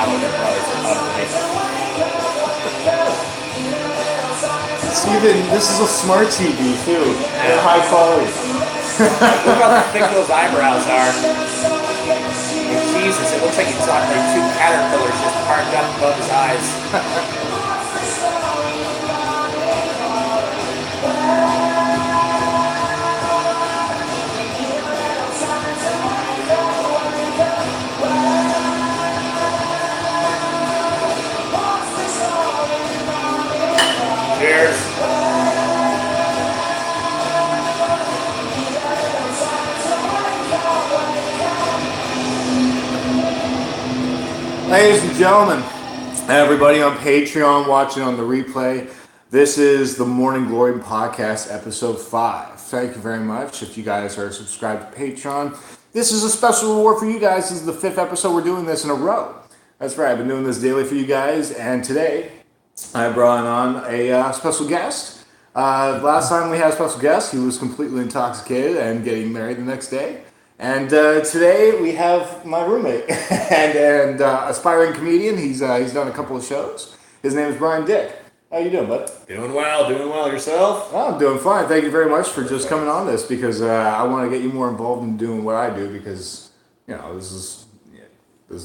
Gallagher brothers are ugly. Steven, this is a smart TV too. They're high quality. Look how thick those eyebrows are. Jesus, it looks like he's got like two caterpillars just parked up above his eyes. Cheers. Ladies and gentlemen, everybody on Patreon watching on the replay, this is the Morning Glory Podcast, episode 5. Thank you very much. If you guys are subscribed to Patreon, this is a special reward for you guys. This is the 5th episode we're doing this in a row. That's right, I've been doing this daily for you guys, and today I brought on a special guest. Last time we had a special guest, he was completely intoxicated and getting married the next day. And today we have my roommate and aspiring comedian. He's done a couple of shows. His name is Dyck. How you doing, bud? Doing well. Yourself? Oh, I'm doing fine. Thank you very much for just coming on this because I want to get you more involved in doing what I do because, you know, this is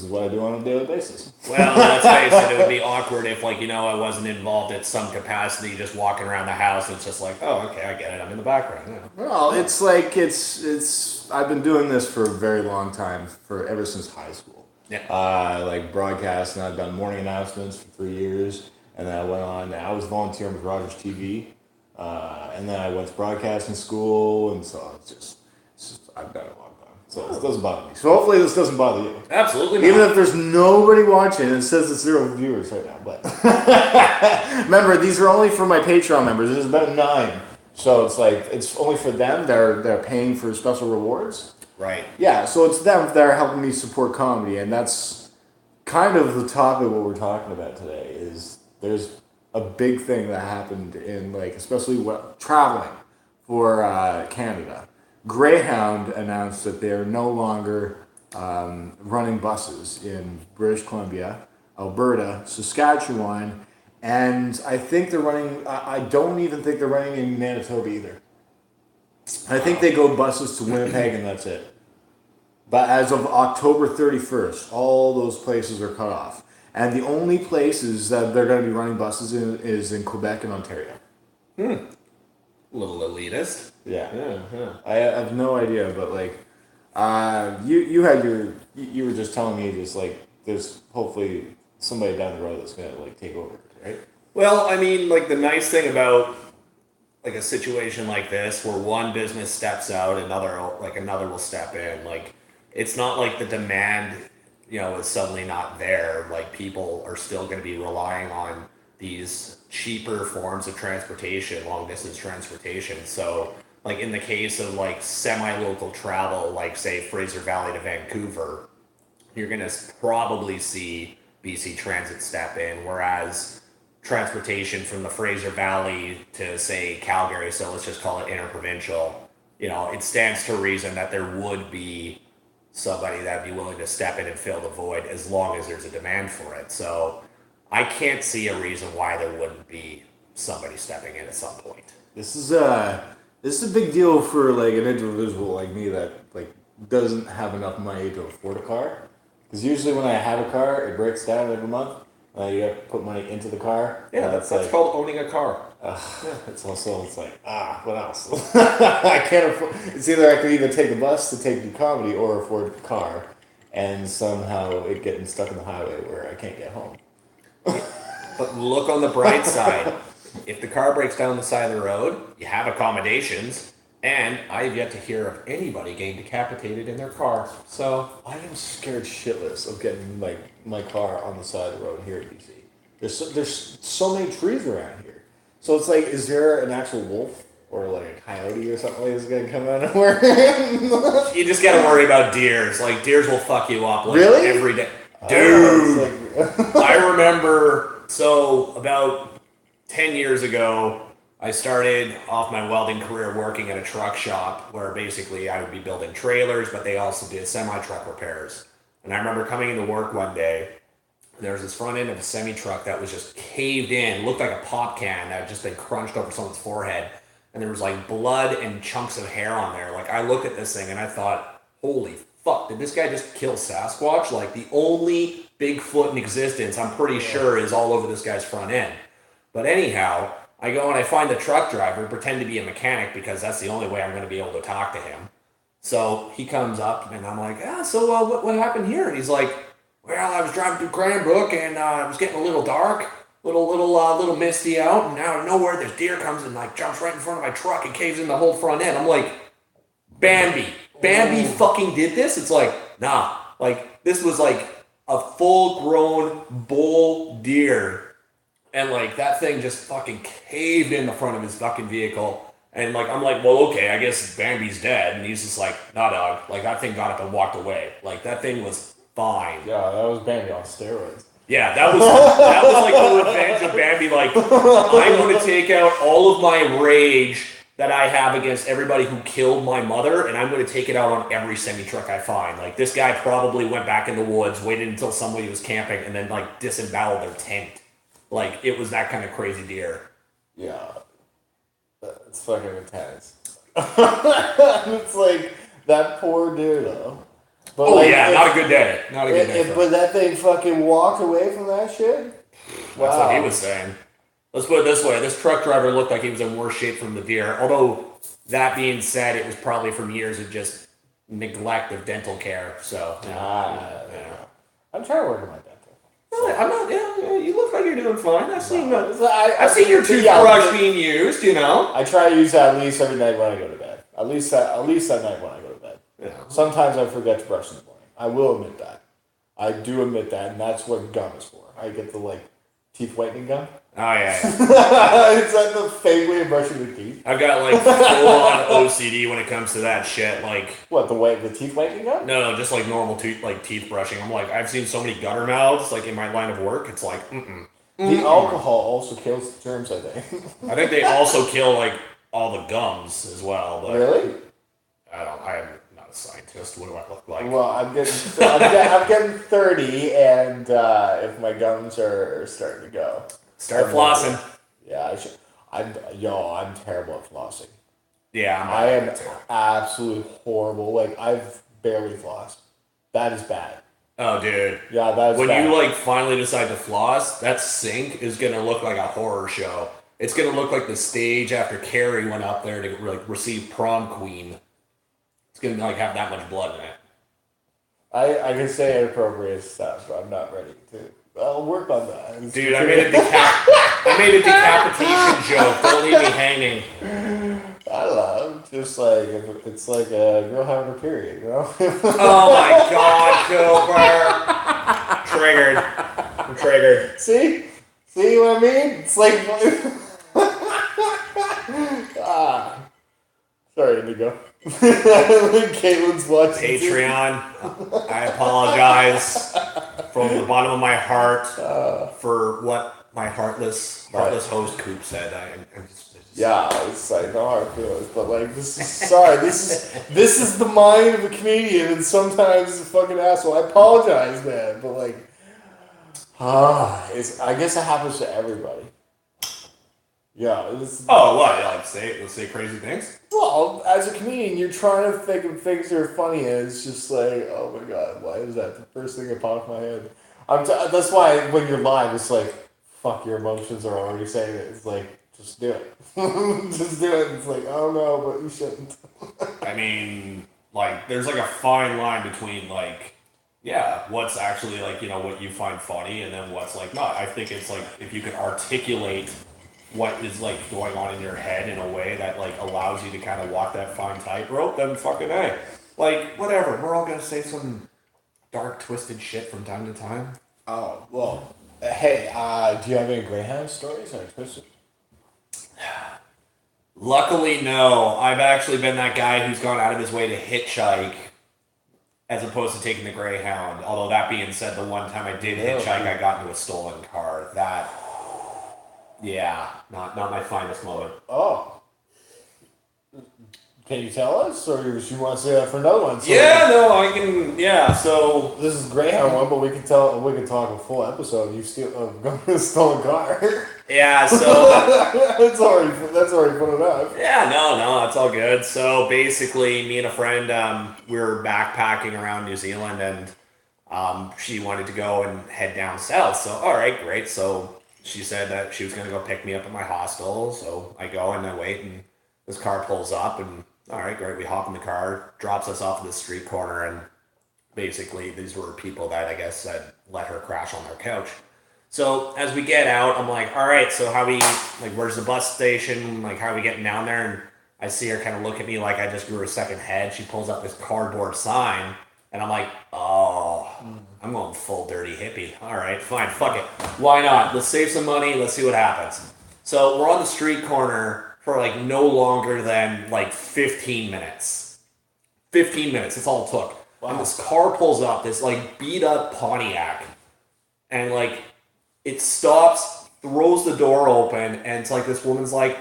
what I do on a daily basis. Well, let's face it, it would be awkward if, like, you know, I wasn't involved at some capacity just walking around the house. It's just like, oh, okay, I get it. I'm in the background. Yeah. Well, it's like, I've been doing this for a very long time, ever since high school. Yeah. Like broadcast, and I've done morning announcements for 3 years. And then I was volunteering with Rogers TV. And then I went to broadcasting school, and so it's just I've done it a long time. So it doesn't bother me. So hopefully this doesn't bother you. Absolutely not. Even if there's nobody watching, it says it's 0 viewers right now. But remember, these are only for my Patreon members. There's about 9. So it's like, it's only for them. They're paying for special rewards. Right. Yeah, so it's them that are helping me support comedy. And that's kind of the topic of what we're talking about today is there's a big thing that happened in, like, especially traveling for Canada. Greyhound announced that they are no longer running buses in British Columbia, Alberta, Saskatchewan, and I think they're running, I don't even think they're running in Manitoba either. I think they go buses to Winnipeg and that's it. But as of October 31st, all those places are cut off. And the only places that they're going to be running buses in is in Quebec and Ontario. A little elitist. Yeah. I have no idea, but like, you were just telling me just like there's hopefully somebody down the road that's gonna like take over, right? Well, I mean, like the nice thing about like a situation like this, where one business steps out, another will step in. Like, it's not like the demand, you know, is suddenly not there. Like, people are still going to be relying on these cheaper forms of transportation, long distance transportation. So, like in the case of like semi-local travel, like say Fraser Valley to Vancouver, you're going to probably see BC Transit step in, whereas transportation from the Fraser Valley to say Calgary, so let's just call it interprovincial, you know, it stands to reason that there would be somebody that'd be willing to step in and fill the void as long as there's a demand for it. So I can't see a reason why there wouldn't be somebody stepping in at some point. This is a big deal for like an individual like me that like doesn't have enough money to afford a car. Because usually when I have a car, it breaks down every month. You have to put money into the car. Yeah, that's like, called owning a car. It's like, what else? I can't afford. It's either I can either take the bus to take the comedy or afford the car, and somehow it getting stuck in the highway where I can't get home. But look on the bright side. If the car breaks down the side of the road, you have accommodations, and I've yet to hear of anybody getting decapitated in their car. So I am scared shitless of getting like my car on the side of the road here in BC. There's so many trees around here, so it's like, is there an actual wolf or like a coyote or something like that's gonna come out of nowhere? You just gotta worry about deers. Like, deers will fuck you up like really? Every day. Dude, I remember, so about 10 years ago, I started off my welding career working at a truck shop where basically I would be building trailers, but they also did semi-truck repairs. And I remember coming into work one day, There was this front end of a semi-truck that was just caved in, looked like a pop can that had just been crunched over someone's forehead. And there was like blood and chunks of hair on there. Like I looked at this thing and I thought, holy fuck, did this guy just kill Sasquatch? Like the only Bigfoot in existence, I'm pretty sure, is all over this guy's front end. But anyhow, I go and I find the truck driver, pretend to be a mechanic because that's the only way I'm going to be able to talk to him. So he comes up and I'm like, what happened here? And he's like, well, I was driving through Cranbrook and it was getting a little dark, little misty out, and out of nowhere this deer comes and like jumps right in front of my truck and caves in the whole front end. I'm like, Bambi fucking did this? It's like, nah, like this was like a full-grown bull deer, and like that thing just fucking caved in the front of his fucking vehicle. And like I'm like, well, okay, I guess Bambi's dead. And he's just like, nah, dog, like that thing got up and walked away. Like that thing was fine. Yeah, that was Bambi on steroids. Yeah, that was like the revenge of Bambi. Like, I'm going to take out all of my rage that I have against everybody who killed my mother, and I'm going to take it out on every semi-truck I find. Like, this guy probably went back in the woods, waited until somebody was camping, and then, like, disemboweled their tent. Like, it was that kind of crazy deer. Yeah. It's fucking intense. It's like, that poor dude, though. But not a good day. Not a good day. But that thing fucking walked away from that shit? That's what he was saying. Let's put it this way. This truck driver looked like he was in worse shape from the deer. Although, that being said, it was probably from years of just neglect of dental care. So, I'm trying to work on my dental. No, I'm not. Yeah, you look like you're doing fine. I've seen your toothbrush being used. You know. I try to use that at least every night when I go to bed. At least that night when I go to bed. Yeah. Sometimes I forget to brush in the morning. I will admit that. I do admit that, and that's what gum is for. I get the teeth whitening gum. Oh yeah. Is that the fake way of brushing your teeth? I've got full-on OCD when it comes to that shit. Like what, the teeth whitening gum? No, just like normal teeth brushing. I'm like, I've seen so many gutter mouths in my line of work. It's like, The alcohol also kills the germs, I think. I think they also kill all the gums as well. But really? I'm not a scientist. What do I look like? Well, I'm getting 30, and if my gums are starting to go, start flossing. Yeah, I should. I'm terrible at flossing. Yeah, I am absolutely horrible. I've barely flossed. That is bad. Oh, dude. Yeah, that's when bad. you finally decide to floss, that sink is gonna look like a horror show. It's gonna look like the stage after Carrie went up there to receive prom queen. It's gonna have that much blood in it. I can say inappropriate stuff, but I'm not ready to. I'll work on that. Dude, I made a decapitation joke. Don't leave me hanging. I don't know. Just it's like a girl having her period, you know? Oh my God, Cooper! I'm triggered. See what I mean? It's like. Sorry, Indigo. Caitlin's watching. Patreon. I apologize from the bottom of my heart for what my heartless host Coop said. It's no hard feelings, but this is the mind of a comedian, and sometimes it's a fucking asshole. I apologize, man, but I guess it happens to everybody. Yeah. Say crazy things? Well, as a comedian, you're trying to think of things that are funny, and it's just oh my God, why is that the first thing that popped in my head? That's why when you're live, it's fuck, your emotions are already saying it. It's just do it. Just do it. It's oh no, but you shouldn't. I mean, there's a fine line between what's actually what you find funny and then what's not. I think it's if you can articulate what is going on in your head in a way that allows you to kind of walk that fine tightrope, then fucking A. Whatever. We're all gonna say some dark, twisted shit from time to time. Oh, well. Hey, do you have any Greyhound stories or twisted? Luckily, no. I've actually been that guy who's gone out of his way to hitchhike as opposed to taking the Greyhound. Although that being said, the one time I did hitchhike, I got into a stolen car. Not my finest moment. Oh. Can you tell us, or do you want to say that for another one? So I can. Yeah, so this is Greyhound one, but we can talk a full episode. You steal going to a stolen car. yeah, so that's already fun enough. yeah, no, that's all good. So basically, me and a friend, we were backpacking around New Zealand, and she wanted to go and head down south. So all right, great. So she said that she was going to go pick me up at my hostel. So I go and I wait, and this car pulls up, and all right, great. We hop in the car, drops us off at the street corner, and basically these were people that I guess had let her crash on their couch. So as we get out, I'm like, all right, so where's the bus station? Like, how are we getting down there? And I see her kind of look at me like I just grew a second head. She pulls up this cardboard sign, and I'm like, oh, I'm going full dirty hippie. All right, fine, fuck it. Why not? Let's save some money. Let's see what happens. So we're on the street corner for like no longer than like 15 minutes. 15 minutes, that's all it took. Wow. And this car pulls up, this like beat up Pontiac, and like it stops, throws the door open, and it's like this woman's like,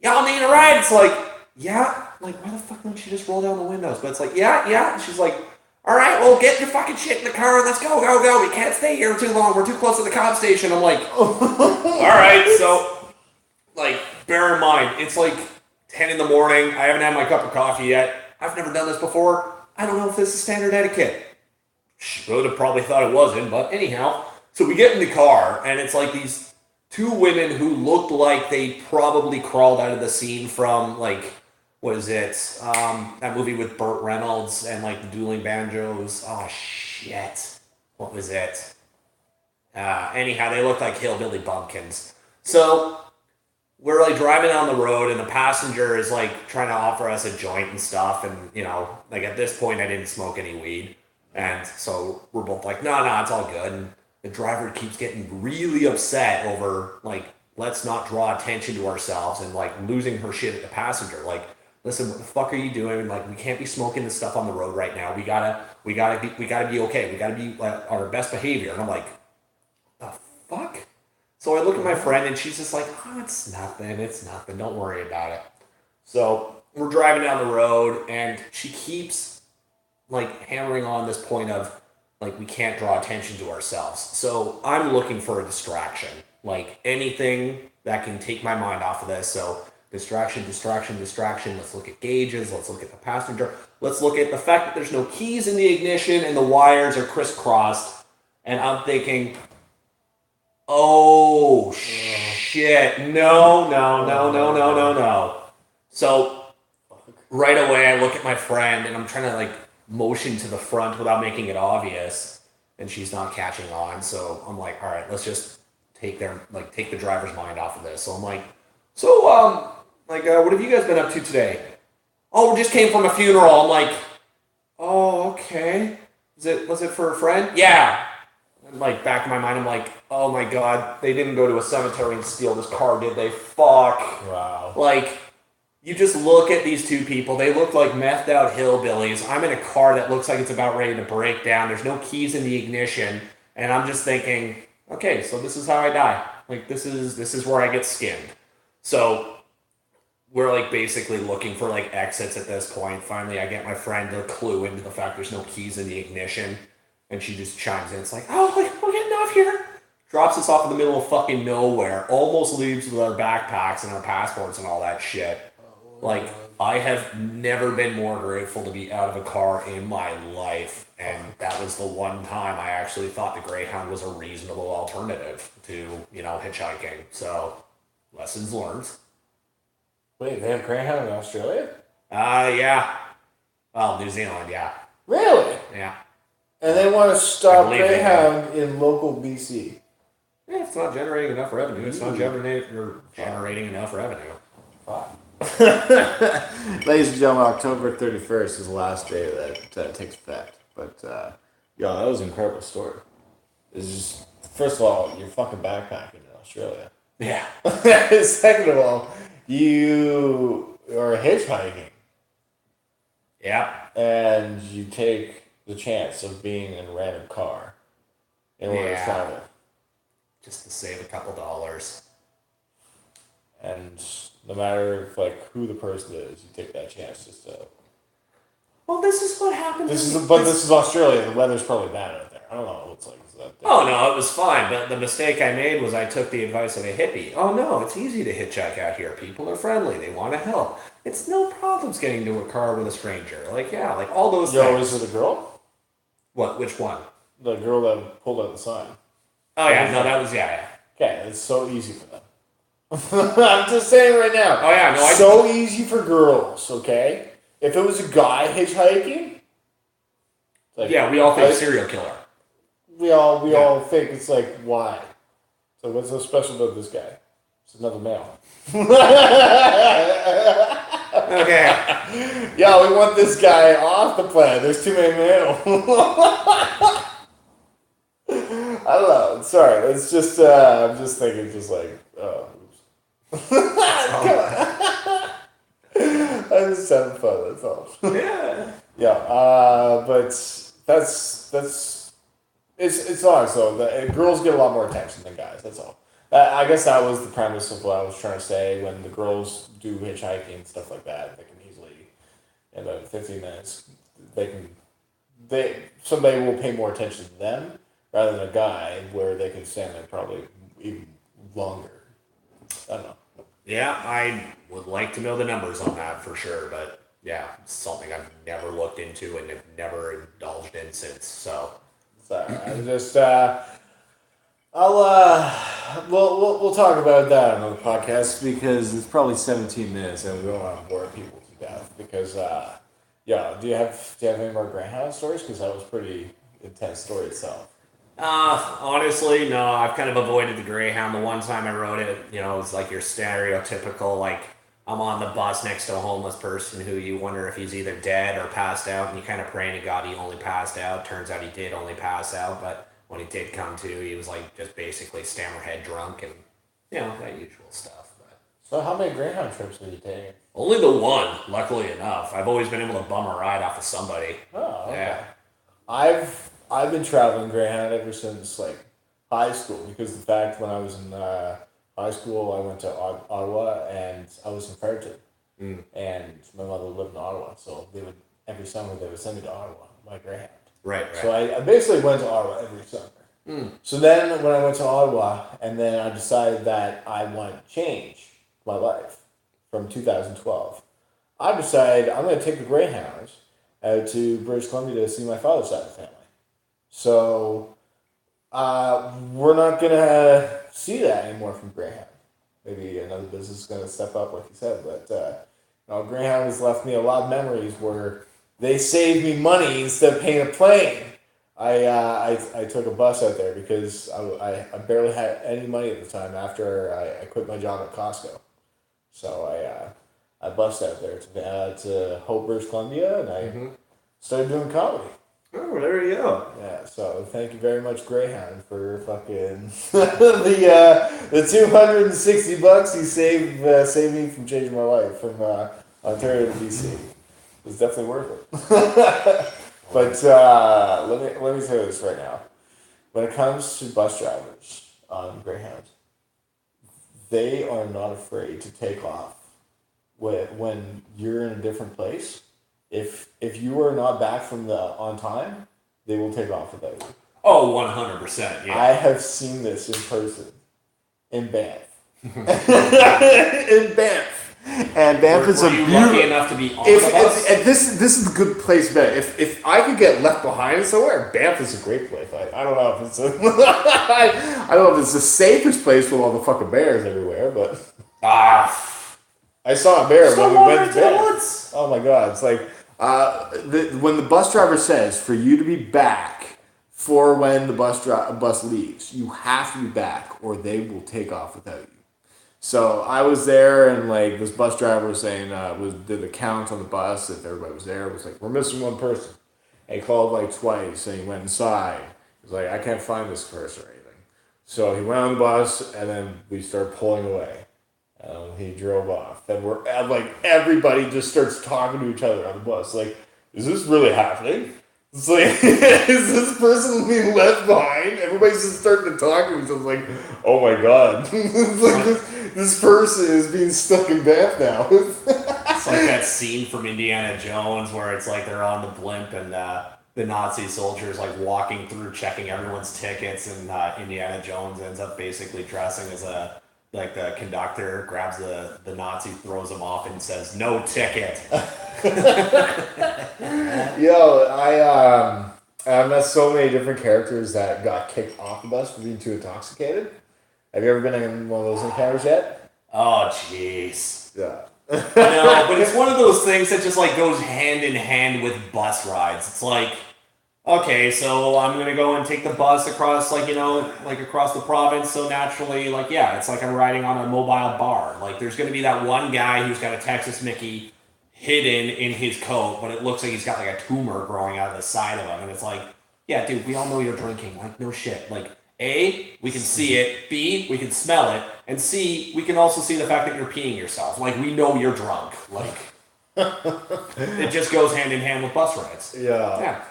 y'all need a ride? It's like, yeah. Like, why the fuck don't you just roll down the windows? But it's like, yeah. And she's like, all right, well, get your fucking shit in the car and let's go. We can't stay here too long. We're too close to the cop station. I'm like, all right. So, like, bear in mind, it's like 10 in the morning. I haven't had my cup of coffee yet. I've never done this before. I don't know if this is standard etiquette. She would have probably thought it wasn't, but anyhow. So we get in the car, and it's like these two women who looked like they probably crawled out of the scene from, like, what is it? That movie with Burt Reynolds and, like, the dueling banjos. Oh, shit. What was it? Anyhow, they looked like hillbilly bumpkins. So we're, like, driving down the road, and the passenger is, like, trying to offer us a joint and stuff. And, you know, like, at this point, I didn't smoke any weed. And so we're both like, no, it's all good. And the driver keeps getting really upset over, like, let's not draw attention to ourselves and, like, losing her shit at the passenger. Like, listen, what the fuck are you doing? Like, we can't be smoking this stuff on the road right now. We gotta be okay. We gotta be on our best behavior. And I'm like, the fuck? So I look at my friend, and she's just like, oh, it's nothing. Don't worry about it. So we're driving down the road, and she keeps, like, hammering on this point of, like, we can't draw attention to ourselves. So I'm looking for a distraction, like anything that can take my mind off of this. So distraction. Let's look at gauges. Let's look at the passenger. Let's look at the fact that there's no keys in the ignition and the wires are crisscrossed. And I'm thinking, oh, shit. No. So right away, I look at my friend, and I'm trying to, like, motion to the front without making it obvious, and she's not catching on. So I'm like, all right, let's just take the driver's mind off of this. So I'm like, what have you guys been up to today? Oh, we just came from a funeral. I'm like, oh, okay. Was it for a friend? Yeah. And, like, back in my mind, I'm like, oh my god, they didn't go to a cemetery and steal this car, did they? Fuck. Wow. Like, you just look at these two people. They look like methed out hillbillies. I'm in a car that looks like it's about ready to break down. There's no keys in the ignition. And I'm just thinking, okay, so this is how I die. Like, this is where I get skinned. So we're, like, basically looking for, like, exits at this point. Finally, I get my friend to clue into the fact there's no keys in the ignition. And she just chimes in. It's like, oh, we're getting off here. Drops us off in the middle of fucking nowhere. Almost leaves with our backpacks and our passports and all that shit. Like, I have never been more grateful to be out of a car in my life, and that was the one time I actually thought the Greyhound was a reasonable alternative to, hitchhiking. So, lessons learned. Wait, they have Greyhound in Australia? Yeah. Well, New Zealand, yeah. Really? Yeah. And they want to stop Greyhound in local BC. Yeah, it's not generating enough revenue. It's not generating enough revenue. Fuck. Ladies and gentlemen, October 31st is the last day that takes effect. But, that was an incredible story. It's just, first of all, you're fucking backpacking in Australia. Yeah. Second of all, you are hitchhiking. Yeah. And you take the chance of being in a random car in order to travel. Just to save a couple dollars. And no matter like who the person is, you take that chance just to. Well, this is what happens. This is Australia. The weather's probably bad out there. I don't know what it's like. Oh no, it was fine. But the mistake I made was I took the advice of a hippie. Oh no, it's easy to hitchhike out here. People are friendly. They want to help. It's no problems getting into a car with a stranger. Like yeah, like all those Yo, things. is it a girl? What? Which one? The girl that pulled out the sign. Oh yeah, no, that was yeah. Okay, it's so easy for them. I'm just saying right now. Oh yeah, no, so easy for girls. Okay, if it was a guy hitchhiking, like, yeah, we all think serial killer. We all think it's like why. So what's so special about this guy? It's another male. Okay. Yeah, we want this guy off the planet. There's too many males. I don't know. Sorry, it's just I'm just thinking, just like, oh, oops. I'm just having fun. That's all. Yeah. Yeah. But that's it's honest though. Girls get a lot more attention than guys. That's all. I guess that was the premise of what I was trying to say. When the girls do hitchhiking and stuff like that, they can easily, in about 15 minutes, somebody will pay more attention to them rather than a guy where they can stand there probably even longer. I don't know. Yeah, I would like to know the numbers on that for sure, but yeah, it's something I've never looked into and have never indulged in since. So I'm just we'll talk about that on the podcast because it's probably 17 minutes and we don't want to bore people to death because yeah. Do you have any more Greyhound stories? Because that was pretty intense story itself. Honestly, no. I've kind of avoided the Greyhound. The one time I rode it, you know, it's like your stereotypical, like, I'm on the bus next to a homeless person who you wonder if he's either dead or passed out, and you kind of pray to God he only passed out. Turns out he did only pass out, but when he did come to, he was like just basically stammerhead drunk and, you know, that usual stuff. But so how many Greyhound trips have you taken? only the one, luckily enough. I've always been able to bum a ride off of somebody. Oh, okay. Yeah. I've been traveling Greyhound ever since like high school because the fact when I was in high school I went to Ottawa and I was in Fredericton and my mother lived in Ottawa, so every summer they would send me to Ottawa by Greyhound. Right. So I basically went to Ottawa every summer. So then when I went to Ottawa and then I decided that I wanted to change my life from 2012, I decided I'm going to take the Greyhounds out to British Columbia to see my father's side of the family. So we're not going to see that anymore from Greyhound. Maybe another business is going to step up, like you said. But Greyhound has left me a lot of memories where they saved me money instead of paying a plane. I took a bus out there because I barely had any money at the time after I quit my job at Costco. So I bussed out there to Hope, British Columbia, and I started doing comedy. Oh, there you go. Yeah, so thank you very much, Greyhound, for fucking the $260 you saved me from changing my life from Ontario to BC. It was definitely worth it. But let me tell you this right now. When it comes to bus drivers on Greyhound, they are not afraid to take off when you're in a different place. If you are not back from on time, they will take off without you. Oh, 100%. Yeah. I have seen this in person in Banff. In Banff. And Banff is were you lucky enough to be on the bus? This is a good place to be. If I could get left behind somewhere, Banff is a great place. I don't know if it's I don't know if it's the safest place with all the fucking bears everywhere, but I saw a bear when we went to Banff. Oh my god! It's like when the bus driver says for you to be back for when the bus leaves, you have to be back or they will take off without you. So I was there, and like this bus driver was saying, did a count on the bus if everybody was there. It was like, we're missing one person. And he called like twice, and he went inside. He was like, I can't find this person or anything. So he went on the bus, and then we started pulling away. He drove off, and we're like everybody just starts talking to each other on the bus. Like, is this really happening? It's like, is this person being left behind? Everybody's just starting to talk to themselves like, oh my god. It's like this person is being stuck in Banff now. It's like that scene from Indiana Jones where it's like they're on the blimp and the Nazi soldiers like walking through checking everyone's tickets, and Indiana Jones ends up basically dressing as like the conductor, grabs the Nazi, throws him off, and says, "No ticket." Yo, I've met so many different characters that got kicked off the bus for being too intoxicated. Have you ever been in one of those encounters yet? Oh, jeez. Yeah. No, but it's one of those things that just like goes hand in hand with bus rides. It's like, okay, so I'm gonna go and take the bus across, like, like across the province. So naturally, like, yeah, it's like I'm riding on a mobile bar. Like, there's gonna be that one guy who's got a Texas Mickey hidden in his coat, but it looks like he's got like a tumor growing out of the side of him, and it's like, yeah, dude, we all know you're drinking. Like, no shit. Like, A, we can see it. B, we can smell it. And C, we can also see the fact that you're peeing yourself. Like, we know you're drunk. Like, it just goes hand in hand with bus rides. Yeah.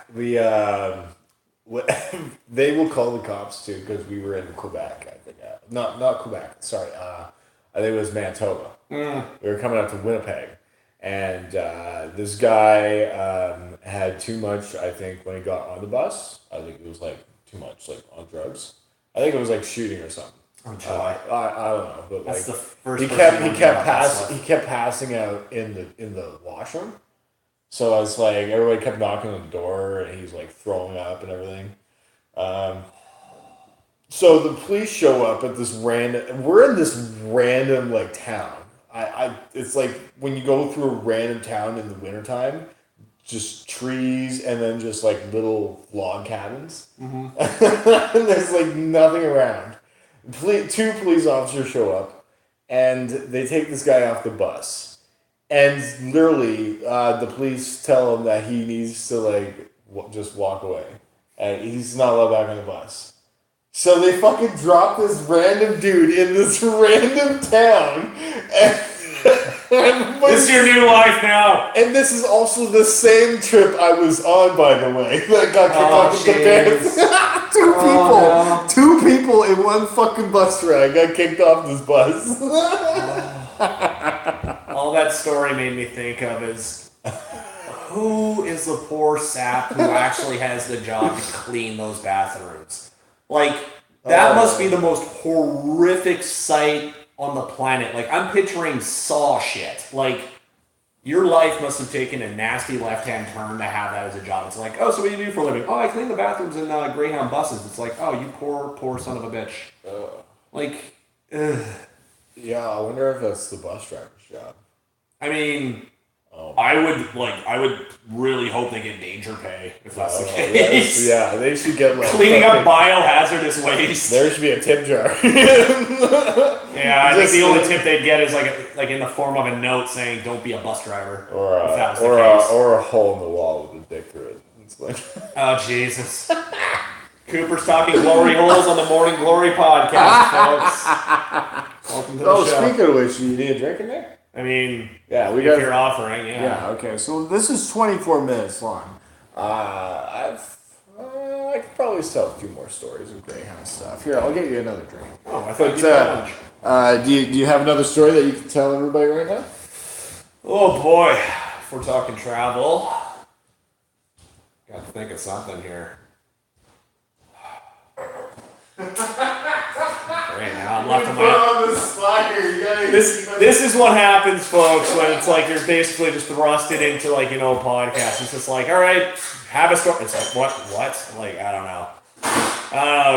They will call the cops too because we were in Quebec. I think not Quebec. Sorry, I think it was Manitoba. We were coming up to Winnipeg, and this guy had too much. I think when he got on the bus, I think it was like too much, like on drugs. I think it was like shooting or something. I don't know, but that's like the first he kept passing out in the washroom. So I was like, everybody kept knocking on the door, and he's like throwing up and everything. So the police show up at this random. We're in this random like town. It's like when you go through a random town in the wintertime, just trees and then just like little log cabins. And there's like nothing around. Two police officers show up, and they take this guy off the bus. And literally, the police tell him that he needs to like just walk away, and he's not allowed back on the bus. So they fucking drop this random dude in this random town, and this is your new life now. And this is also the same trip I was on, by the way. That got kicked off the bus. Two people in one fucking bus ride got kicked off this bus. All that story made me think of is, who is the poor sap who actually has the job to clean those bathrooms? Like, that must be the most horrific sight on the planet. Like, I'm picturing Saw shit. Like, your life must have taken a nasty left-hand turn to have that as a job. It's like, oh, so what do you do for a living? Oh, I clean the bathrooms in Greyhound buses. It's like, oh, you poor son of a bitch. Like, ugh. Yeah, I wonder if that's the bus driver's job. I mean, I would really hope they get danger pay if that's the case. Yeah, they should get like cleaning up biohazardous waste. There should be a tip jar. Yeah, I think the only tip they'd get is like in the form of a note saying "Don't be a bus driver," or a hole in the wall with a dick through it. It's like, oh Jesus. Cooper's talking glory holes on the Morning Glory podcast, folks. Welcome to the show. Speaking of which, you need a drink in there? I mean, yeah, if you're offering, yeah. Yeah, okay. So this is 24 minutes long. I could probably tell a few more stories of Greyhound stuff. Here, I'll get you another drink. Oh, I thought do you have another story that you can tell everybody right now? Oh boy, if we're talking travel, got to think of something here. Right now, I'm left on the spot here. This is what happens, folks, when it's like you're basically just thrusted into like, podcast. It's just like, all right, have a story. It's like, what? Like, I don't know.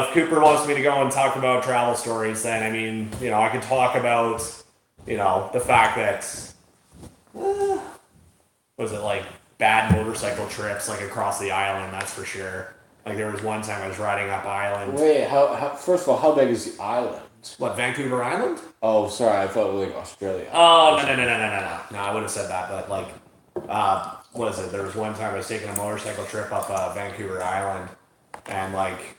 If Cooper wants me to go and talk about travel stories, then I mean, I could talk about, the fact that, was it like bad motorcycle trips like across the island? That's for sure. Like, there was one time I was riding up island. Wait, first of all, how big is the island? What, Vancouver Island? Oh, sorry, I thought it was like Australia. Oh, no. No, I would have said that, but like, what is it? There was one time I was taking a motorcycle trip up Vancouver Island, and like,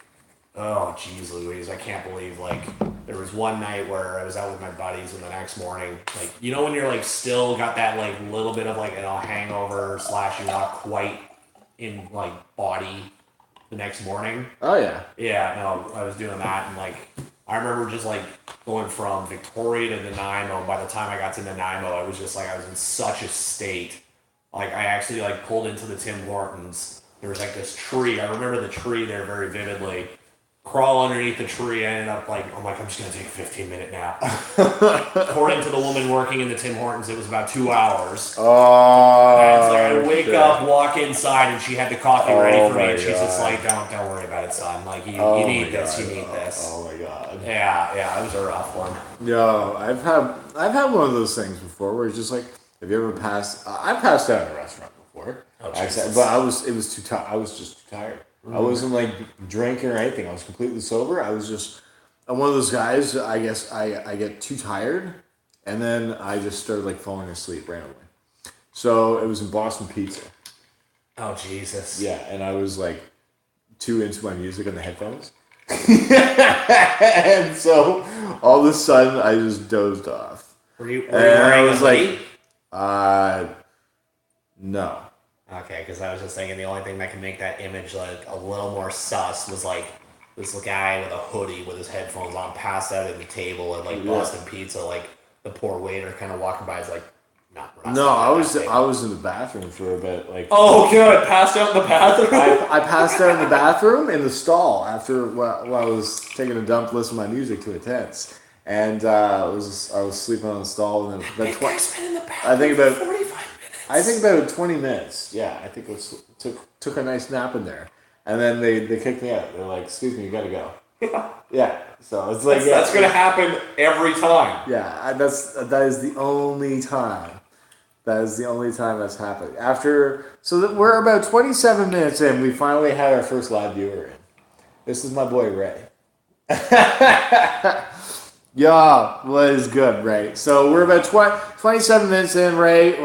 oh, geez Louise, I can't believe, like, there was one night where I was out with my buddies, and the next morning, like, when you're like still got that like little bit of like, hangover / you're not quite in like body the next morning. Oh yeah. Yeah, no, I was doing that, and like I remember just like going from Victoria to Nanaimo. By the time I got to Nanaimo, I was just like I was in such a state. Like I actually like pulled into the Tim Hortons. There was like this tree. I remember the tree there very vividly. Crawl underneath the tree. I ended up like, I'm just gonna take a 15-minute nap. According to the woman working in the Tim Hortons, it was about 2 hours. Oh. And it's like I wake up, walk inside, and she had the coffee ready for me, and she's God. just like, "Don't worry about it, son. Like you need this, you need this." Oh my God. Yeah, it was a rough one. Yo, I've had one of those things before where it's just like, have you ever passed? I've passed out in a restaurant before. Oh, Jesus. But I was just too tired. I wasn't like drinking or anything. I was completely sober. I'm one of those guys. I guess I get too tired, and then I just started like falling asleep randomly. So it was in Boston Pizza. Oh Jesus. Yeah, and I was like too into my music on the headphones, and so all of a sudden I just dozed off. Were you wearing a hoodie? No. Okay, because I was just thinking the only thing that can make that image like a little more sus was like this guy with a hoodie with his headphones on, passed out at the table at like Boston Pizza. Like the poor waiter kind of walking by is like, no, I was in the bathroom for a bit. Like, oh, good, passed out in the bathroom. I passed out in the bathroom in the stall after while I was taking a dump, listening to my music to intense, and I was sleeping on the stall, and then I think about 45 minutes. I think about 20 minutes. Yeah, I think it took a nice nap in there, and then they kicked me out. They're like, "Excuse me, you gotta go." Yeah, so it's like that's gonna happen every time. Yeah, that is the only time. That is the only time that's happened. We're about 27 minutes in. We finally had our first live viewer in. This is my boy Ray. Yeah, what is good, Ray? So we're about 27 minutes in, Ray.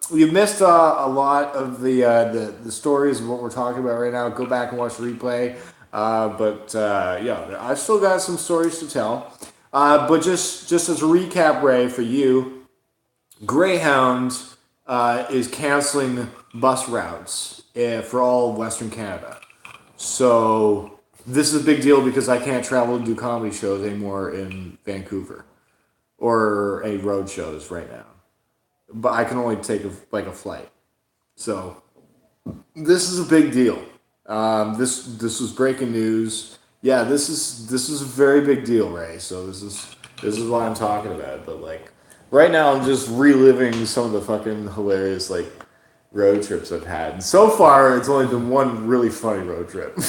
You missed a lot of the stories of what we're talking about right now. Go back and watch the replay. But I've still got some stories to tell. But just as a recap, Ray, for you, Greyhound is canceling bus routes for all of Western Canada. So this is a big deal because I can't travel and do comedy shows anymore in Vancouver or any road shows right now. But I can only take a flight. So this is a big deal. This was breaking news. Yeah, this is a very big deal, Ray. So this is what I'm talking about. But like right now, I'm just reliving some of the fucking hilarious like road trips I've had. And so far, it's only been one really funny road trip.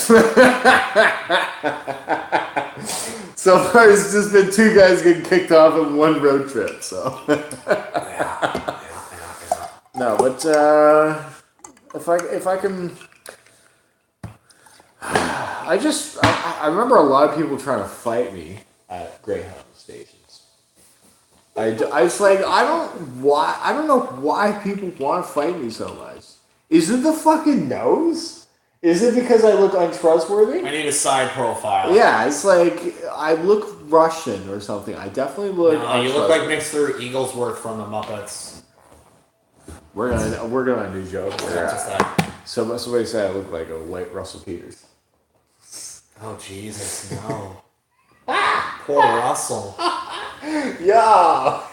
So far, it's just been two guys getting kicked off in one road trip. So no, but if I can. I remember a lot of people trying to fight me at Greyhound stations. I don't know why people want to fight me so much. Is it the fucking nose? Is it because I look untrustworthy? I need a side profile. Yeah, it's like I look Russian or something. I definitely look. No, you look like Mr. Eaglesworth from the Muppets. We're gonna do jokes. Yeah. Just that. Somebody said I look like a white Russell Peters. Oh Jesus, no! Poor Russell. Yeah.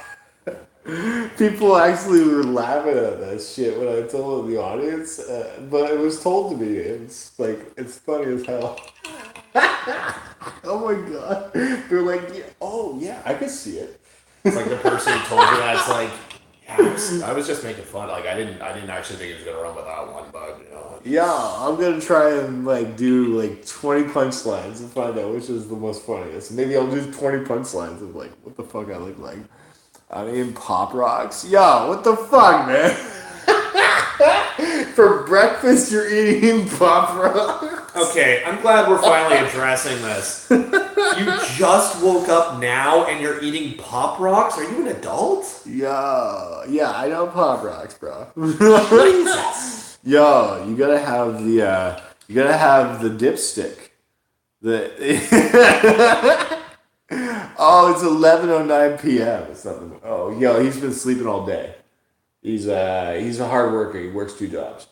People actually were laughing at that shit when I told the audience, but it was told to me. It's funny as hell. Oh my god! They're like, oh yeah, I can see it. It's like the person who told you that. It's like, yeah, I was just making fun. Like I didn't actually think he was gonna run without one, but you know. Yeah, I'm gonna try and do 20 punchlines and find out which is the most funniest. Maybe I'll do 20 punchlines of what the fuck I look like. I'm eating Pop Rocks. Yo, what the fuck, man? For breakfast, you're eating Pop Rocks. Okay, I'm glad we're finally addressing this. You just woke up now and you're eating Pop Rocks? Are you an adult? Yeah, I know Pop Rocks, bro. Jesus. Yo, you gotta have the dipstick. Oh, it's 11:09 p.m. It's nothing. Oh, yo, he's been sleeping all day. He's a hard worker. He works 2 jobs.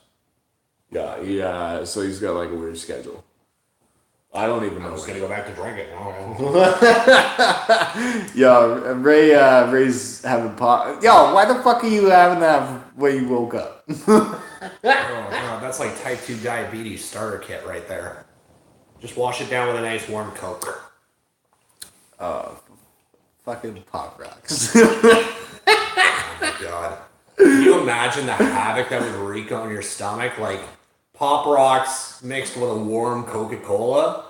Yeah. So he's got like a weird schedule. I don't even know. I'm just gonna go back to drinking. Yo, Ray's having pot. Yo, why the fuck are you having that when you woke up? Oh god, that's like type 2 diabetes starter kit right there. Just wash it down with a nice warm Coke. Fucking Pop Rocks. Oh my god. Can you imagine the havoc that would wreak on your stomach? Like Pop Rocks mixed with a warm Coca-Cola?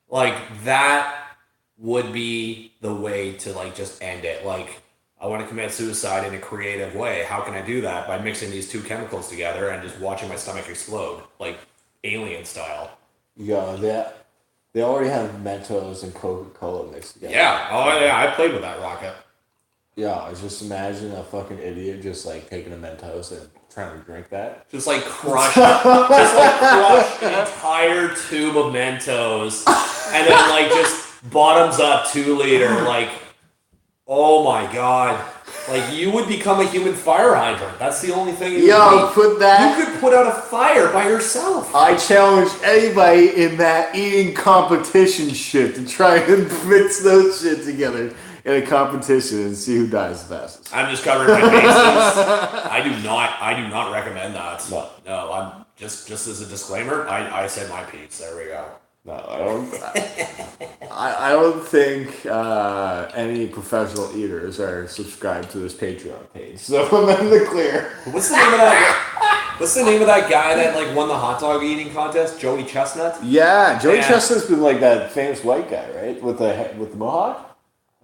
Like that would be the way to like just end it. Like I want to commit suicide in a creative way. How can I do that? By mixing these two chemicals together and just watching my stomach explode. Like alien style. Yo, they already have Mentos and Coca-Cola mixed together. Yeah. Oh yeah, I played with that rocket. Yeah, I just imagine a fucking idiot just like taking a Mentos and trying to drink that. Just like crush an entire tube of Mentos, and then like just bottoms up 2 liter. Like, oh my god! Like you would become a human fire hydrant. That's the only thing. Yo, put that. You could put out a fire by yourself. I challenge anybody in that eating competition shit to try and mix those shit together in a competition and see who dies the fastest. I'm just covering my bases. I do not recommend that. No, I'm just as a disclaimer, I said my piece. There we go. No, I don't. I don't think any professional eaters are subscribed to this Patreon page. So I'm in the clear. What's the name of that? What's the name of that guy that like won the hot dog eating contest? Joey Chestnut. Yeah, Joey Chestnut's been like that famous white guy, right? With the mohawk.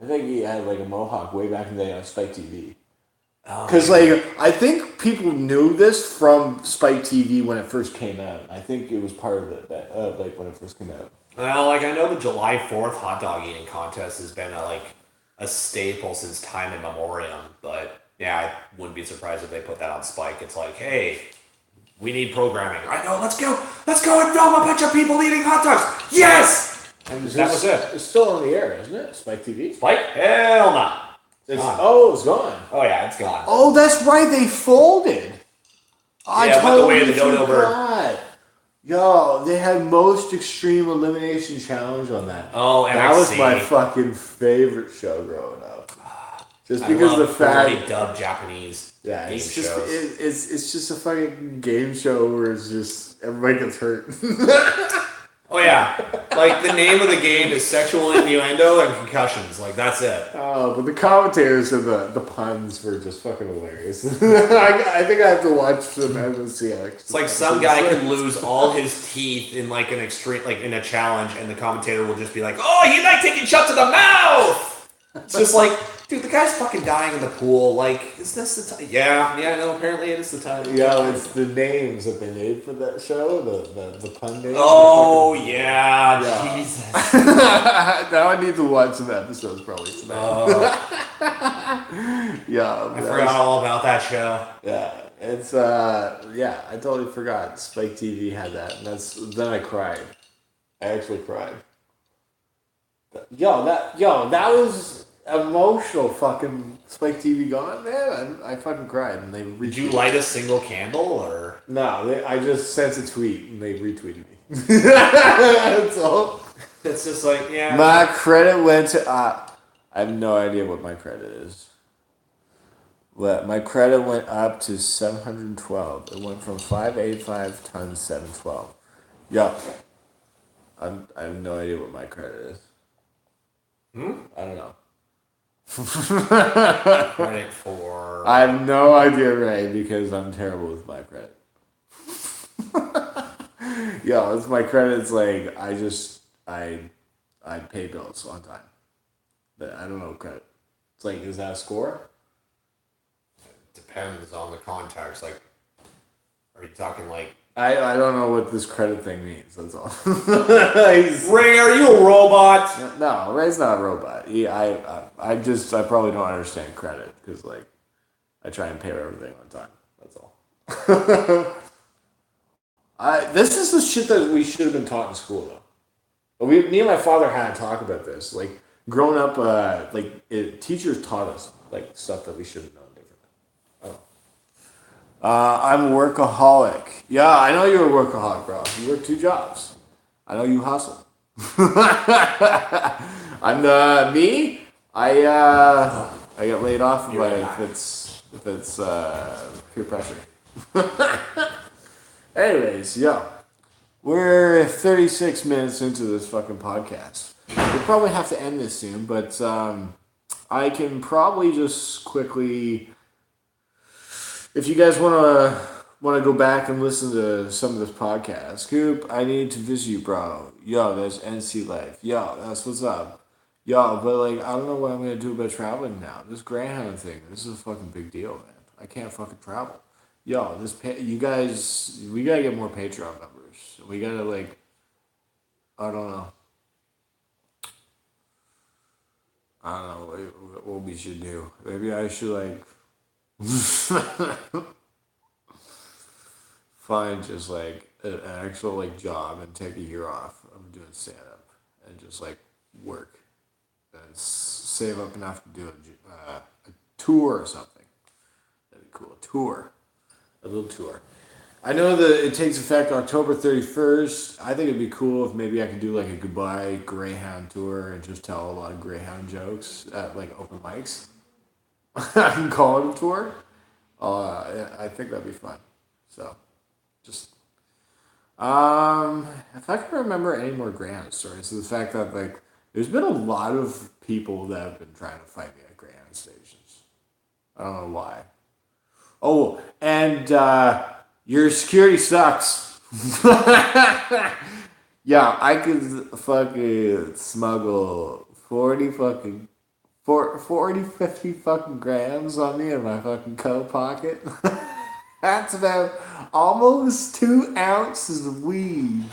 I think he had like a mohawk way back in the day on Spike TV. Because I think people knew this from Spike TV when it first came out. I think it was part of it like when it first came out. Well, like I know the July 4th hot dog eating contest has been a staple since time immemorial. But yeah, I wouldn't be surprised if they put that on Spike. It's like, hey, we need programming. I know, let's go and film a bunch of people eating hot dogs. Yes. And that was it. It's still on the air, isn't it? Spike TV? Spike? Hell no. It's gone. Oh, yeah, it's gone. Oh, that's right. They folded. I went the way of the dodo bird. Yo, they had most extreme elimination challenge on that. Oh, and that was my fucking favorite show growing up. Just because the fact dubbed Japanese. Yeah, game it's just shows. it's just a fucking game show where it's just everybody gets hurt. Oh yeah, like the name of the game is sexual innuendo and concussions. Like that's it. Oh, but the commentators and the puns were just fucking hilarious. I think I have to watch them and see it. It's like some guy can lose all his teeth in like an extreme, like in a challenge, and the commentator will just be like, "Oh, he like taking shots to the mouth." It's just like, dude, the guy's fucking dying in the pool. Like, is this the time? Yeah, no, apparently it is the time. Yeah, it's the names that they made for that show, the pun names. Oh, yeah, Jesus. Now I need to watch some episodes probably tonight. Yeah. I forgot all about that show. Yeah, it's, I totally forgot. Spike TV had that, and then I cried. I actually cried. Yo, that was emotional. Fucking Spike TV gone, man. I fucking cried, and they did you light a single candle or no? I just sent a tweet and they retweeted me. That's all. It's just like My credit went to. I have no idea what my credit is. Well, my credit went up to 712. It went from 585 to 712. Yeah. I have no idea what my credit is. I don't know. Credit for. I have no idea, Ray, because I'm terrible with my credit. Yo, it's my credit's like I pay bills on time. But I don't know credit. It's like, is that a score? Depends on the context. Like, are you talking like? I don't know what this credit thing means. That's all. Ray, are you a robot? No, Ray's not a robot. I probably don't understand credit because like I try and pay everything on time. That's all. This is the shit that we should have been taught in school though. Me and my father had to talk about this. Like growing up, teachers taught us like stuff that we should have known differently. I'm a workaholic. Yeah, I know you're a workaholic, bro. You work 2 jobs. I know you hustle. I'm me. I get laid off if it's peer pressure. Anyways, yo, we're 36 minutes into this fucking podcast. We'll probably have to end this soon, but I can probably just quickly, if you guys want to go back and listen to some of this podcast, Coop, I need to visit you, bro. Yo, that's NC Life. Yo, that's what's up. Yo, but like, I don't know what I'm gonna do about traveling now. This Greyhound thing, this is a fucking big deal, man. I can't fucking travel. Yo, you guys, we gotta get more Patreon members. We gotta like, I don't know. I don't know what we should do. Maybe I should like find just like an actual like job and take a year off of doing stand up and just like work and save up enough to do a tour or something. That'd be cool. A little tour. I know that it takes effect October 31st. I think it'd be cool if maybe I could do like a goodbye Greyhound tour and just tell a lot of Greyhound jokes at like open mics. I can call it a tour. I think that'd be fun. So, just if I can remember any more Greyhound stories, so the fact that like there's been a lot of people that have been trying to fight me at Greyhound stations. I don't know why. Oh, and your security sucks. Yeah, I could fucking smuggle 40 50 fucking grams on me in my fucking coat pocket. That's about almost 2 ounces of weed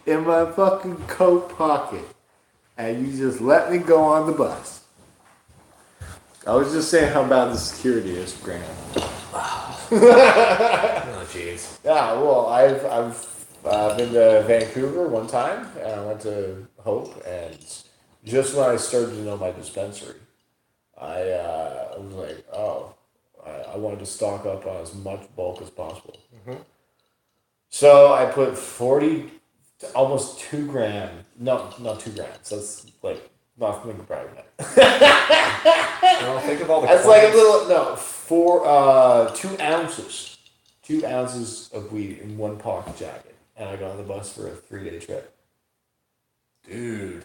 in my fucking coat pocket. And you just let me go on the bus. I was just saying how bad the security is, Graham. Oh, jeez. Yeah, well, I've been to Vancouver one time, and I went to Hope, and just when I started to know my dispensary, I was like, oh, I wanted to stock up on as much bulk as possible. Mm-hmm. So I put 40, almost 2 grams. No, not 2 grams. That's like nothing to brag about. No, think of all the. That's like a little 2 ounces. 2 ounces of weed in one pocket jacket, and I got on the bus for a 3-day trip. Dude.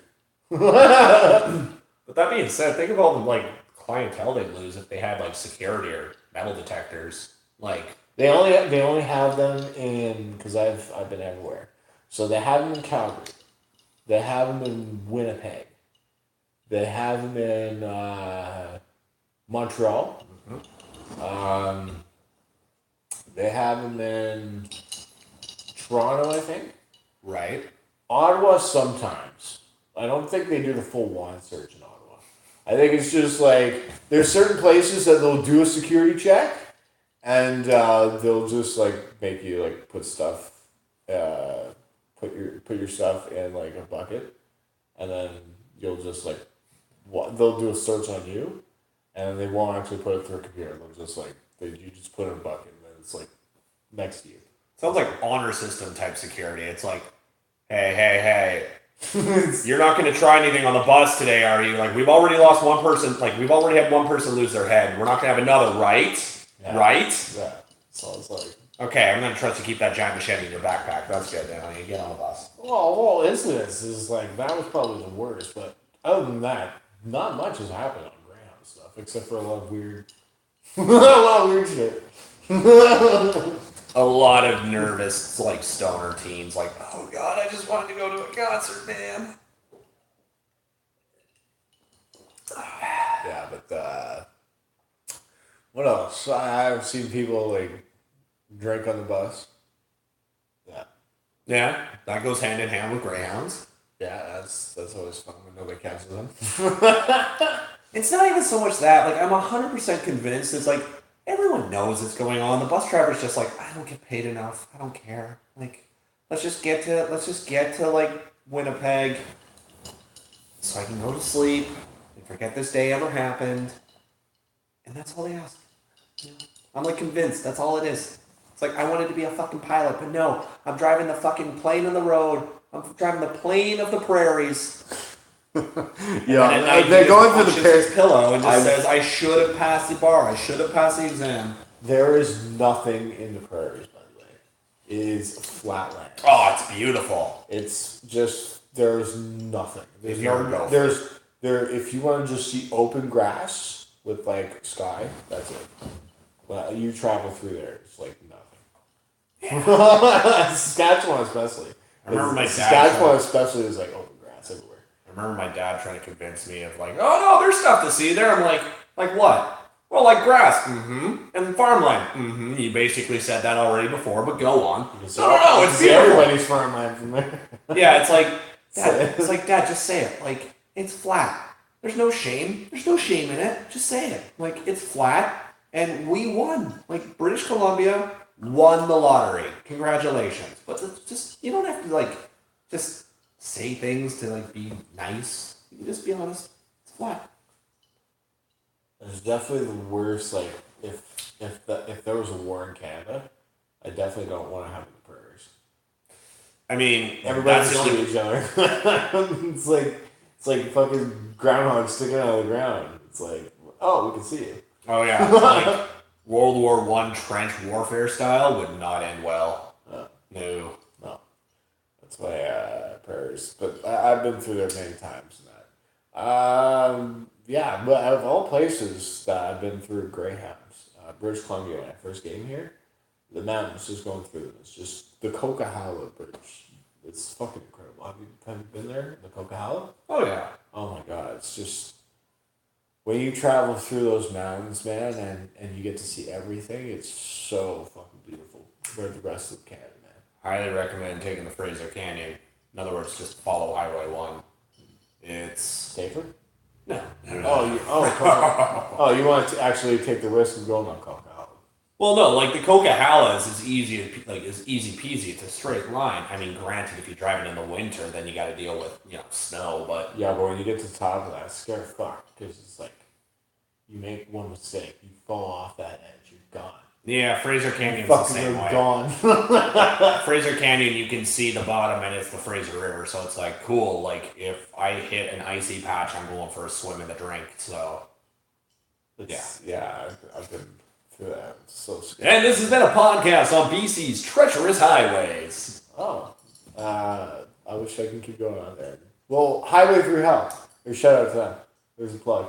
But that being said, think of all the like clientele they'd lose if they had like security or metal detectors. Like they only have them in, because I've been everywhere. So they have them in Calgary. They have them in Winnipeg. They have them in Montreal. Mm-hmm. They have them in Toronto, I think. Right. Ottawa sometimes. I don't think they do the full wand search in Ottawa. I think it's just like there's certain places that they'll do a security check, and they'll just like make you like put stuff, put your stuff in like a bucket, and then you'll just like they'll do a search on you, and they won't actually put it through a computer. They'll just like you just put it in a bucket, and then it's like next to you. Sounds like honor system type security. It's like, hey. You're not going to try anything on the bus today, are you? Like, we've already lost one person. Like, we've already had one person lose their head. We're not going to have another, right? Yeah. Right? Yeah. So it's like, okay, I'm going to trust you keep that giant machete in your backpack. That's good. Now you get on the bus. Well, incidents is like that was probably the worst. But other than that, not much has happened on Greyhound stuff except for a lot of weird shit. A lot of nervous, like, stoner teens, like, oh god, I just wanted to go to a concert, man. Yeah, but what else? I've seen people like drink on the bus. Yeah, that goes hand in hand with Greyhounds. Yeah, that's always fun when nobody catches them. It's not even so much that, like, I'm 100% convinced it's like everyone knows what's going on. The bus driver's just like, I don't get paid enough. I don't care. Like, let's just get to like Winnipeg so I can go to sleep and forget this day ever happened. And that's all they ask. You know? I'm like convinced. That's all it is. It's like I wanted to be a fucking pilot, but no, I'm driving the fucking plane on the road. I'm driving the plane of the prairies. Yeah, they're going for the his pillow and just says, "I should have passed the bar. I should have passed the exam." There is nothing in the prairies, by the way. It is flatland. Oh, it's beautiful. It's just there's nothing. There's no. If you want to just see open grass with like sky, that's it. Well, you travel through there, it's like nothing. Yeah. Saskatchewan especially. I remember my dad. Saskatchewan especially is like open grass everywhere. I remember my dad trying to convince me of like, oh no, there's stuff to see there. I'm like what? Well, like grass, and farmland, You basically said that already before, but go on. No, it's beautiful. Everybody's farmland from there. Yeah, it's like, Dad, just say it. Like, it's flat. There's no shame. There's no shame in it. Just say it. Like, it's flat, and we won. Like, British Columbia won the lottery. Congratulations. But just, you don't have to, like, just say things to, like, be nice. You can just be honest. It's flat. It's definitely the worst. Like if there was a war in Canada, I definitely don't want to have it in the prairies. I mean, everybody shoot each other. it's like fucking groundhog sticking out of the ground. It's like, oh, we can see you. Oh yeah, like World War I trench warfare style would not end well. No. That's why prairies. But I've been through there many times. And that. Yeah, but out of all places that I've been through, Greyhounds, British Columbia, when I first came here, the mountains just going through them. It's just the Coquihalla Bridge. It's fucking incredible. Have you been there, the Coquihalla? Oh, yeah. Oh, my God. It's just, when you travel through those mountains, man, and you get to see everything, it's so fucking beautiful compared to the rest of Canada, man. Highly recommend taking the Fraser Canyon. In other words, just follow Highway 1. It's safer? No. You want to actually take the risk of going on Coquihalla? Well, no, like the Coquihalla is easy peasy. It's a straight line. I mean, granted, if you're driving in the winter, then you got to deal with snow. But yeah, but when you get to the top of that, it's scary fuck because it's like you make one mistake, you fall off that edge, you're gone. Yeah, Fraser Canyon's the same way. Gone. Fraser Canyon, you can see the bottom, and it's the Fraser River, so it's like cool. Like if I hit an icy patch, I'm going for a swim in the drink. So yeah, I've been through that. It's so scary. And this has been a podcast on BC's treacherous highways. Oh, I wish I could keep going on there. Well, Highway Through Hell. Shout out to them. There's a plug.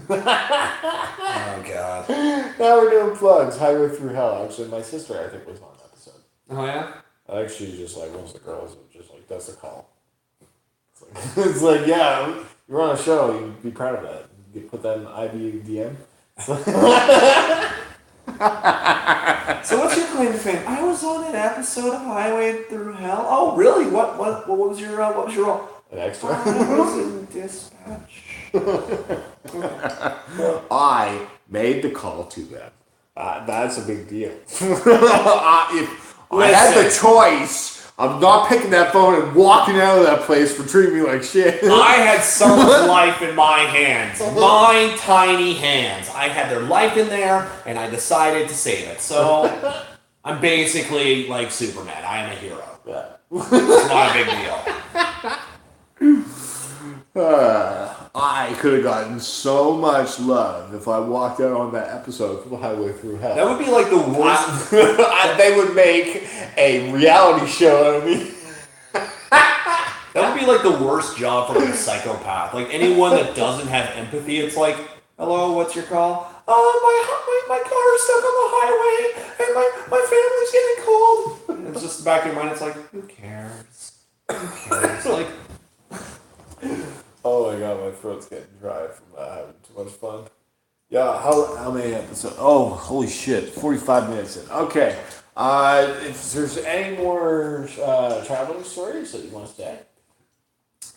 Oh God! Now we're doing plugs. Highway Through Hell. Actually, my sister I think was on that episode. Oh yeah. I think she's just like one of the girls who just like does the call. It's like yeah, you're on a show. You'd be proud of that. You put that in IBDM. So what's your claim to fame? I was on an episode of Highway Through Hell. Oh really? What was your role? An extra. I was in dispatch. I made the call to them. That's a big deal. If I had the choice, I'm not picking that phone and walking out of that place for treating me like shit. I had someone's life in my hands. My tiny hands. I had their life in there, and I decided to save it. So, I'm basically like Superman. I am a hero. Yeah. It's not a big deal. I could have gotten so much love if I walked out on that episode of Highway Through Hell. That would be like the worst. They would make a reality show out of me. That would be like the worst job for like a psychopath. Like anyone that doesn't have empathy, it's like, hello, what's your call? Oh, my car is stuck on the highway, and my family's getting cold. And it's just back in your mind, it's like, who cares? Who cares? Like. Oh my god, my throat's getting dry from having too much fun. Yeah, how many episodes? Oh, holy shit, 45 minutes in. Okay, if there's any more traveling stories that you want to say?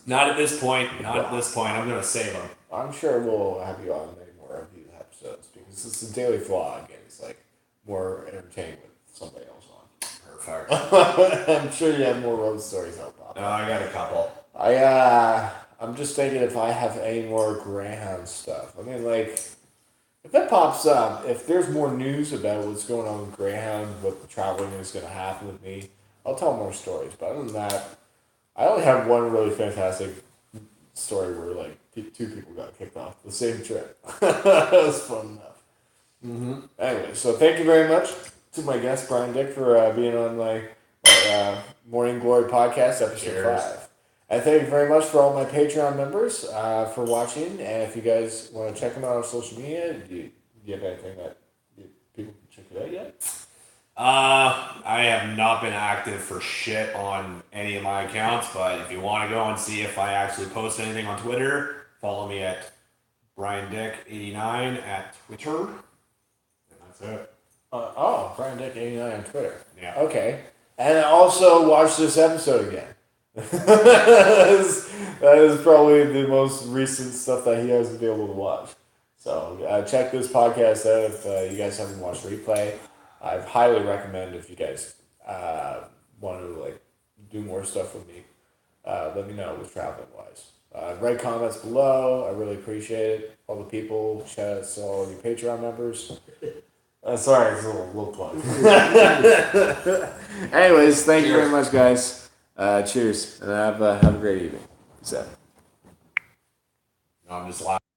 Not at this point. I'm going to save them. I'm sure we'll have you on many more of these episodes because it's a daily vlog and it's like more entertaining with somebody else on. Perfect. I'm sure you have more road stories out pop. No, I got a couple. I'm just thinking if I have any more Greyhound stuff. I mean, like, If that pops up, if there's more news about what's going on with Greyhound, what the traveling is going to happen with me, I'll tell more stories. But other than that, I only have one really fantastic story where like two people got kicked off the same trip. That was fun enough. Anyway, so thank you very much to my guest Brian Dyck for being on my Morning Glory podcast, episode Cheers. 5. And thank you very much for all my Patreon members for watching. And if you guys want to check them out on social media, do you have anything that people can check it out yet? I have not been active for shit on any of my accounts, but if you want to go and see if I actually post anything on Twitter, follow me at BrianDyck89 at Twitter. And that's it. Brian Dyck 89 on Twitter. Yeah. Okay. And also watch this episode again. that is probably the most recent stuff that he has to be able to watch. So check this podcast out if you guys haven't watched replay. I highly recommend if you guys want to like do more stuff with me. Let me know with traveling wise. Write comments below. I really appreciate it. All the people. Shout out to all your Patreon members. Sorry, it's a little plug. Anyways, thank you very much, guys. Cheers, and have a great evening. Peace out. No, I'm just laughing.